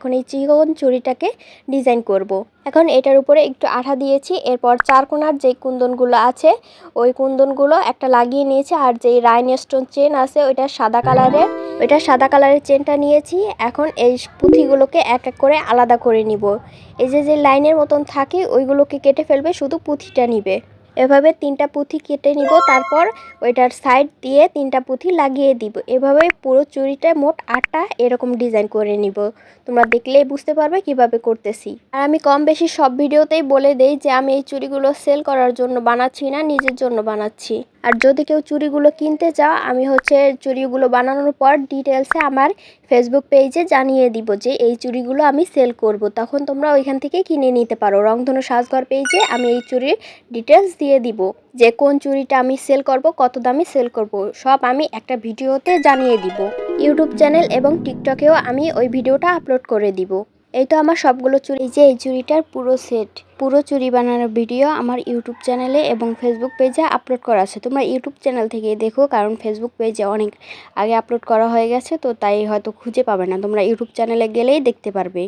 এখন এই চিকন চুড়িটাকে ডিজাইন করব। এখন এটার উপরে একটু আঠা দিয়েছি, এরপর চার কোণার যে কুন্দনগুলো আছে ওই কুন্দনগুলো একটা লাগিয়ে নিয়েছি, আর যেই রাইনস্টোন চেন আছে ওইটা সাদা কালারের চেনটা নিয়েছি। এখন এই পুঁথিগুলোকে এক এক করে আলাদা করে নিব। এই যে লাইনের মতন থাকে ওইগুলোকে কেটে ফেলবে, শুধু পুঁথিটা নিবে। এভাবে 3টা পুঁথি কেটে নিব, তারপর ওইটার সাইড দিয়ে 3টা পুঁথি লাগিয়ে দিব। এভাবে পুরো চুড়িটা মোট 8টা এরকম ডিজাইন করে নিব। তোমরা দেখলেই বুঝতে পারবে কিভাবে করতেছি। আর আমি কম বেশি সব ভিডিওতেই বলে দেই যে আমি এই চুড়িগুলো সেল করার জন্য বানাচ্ছি না, নিজের জন্য বানাচ্ছি। আর যদি কেউ চুড়িগুলো কিনতে চাও, আমি চুড়িগুলো বানানোর পর ডিটেলসে আমার ফেসবুক পেজে জানিয়ে দিব যে এই চুড়িগুলো আমি সেল করব, তখন তোমরা ওইখান থেকে কিনে নিতে পারো। রংধনু সাজঘর পেজে আমি এই চুড়ির ডিটেলস দিয়ে দিব যে কোন চুড়িটা আমি সেল করব, কত দামে সেল করব, সব আমি একটা ভিডিওতে জানিয়ে দিব। ইউটিউব চ্যানেল এবং টিকটকেও আমি ওই ভিডিওটা আপলোড করে দিব। এই তো আমার সবগুলো চুড়ি, যে এই চুড়িটার পুরো চুড়ি বানানোর ভিডিও আমার ইউটিউব চ্যানেলে এবং ফেসবুক পেজে আপলোড করা আছে। তোমরা ইউটিউব চ্যানেল থেকে দেখো, কারণ ফেসবুক পেজে অনেক আগে আপলোড করা হয়ে গেছে, তো তাই হয়তো খুঁজে পাবে না। তোমরা ইউটিউব চ্যানেলে গেলেই দেখতে পারবে।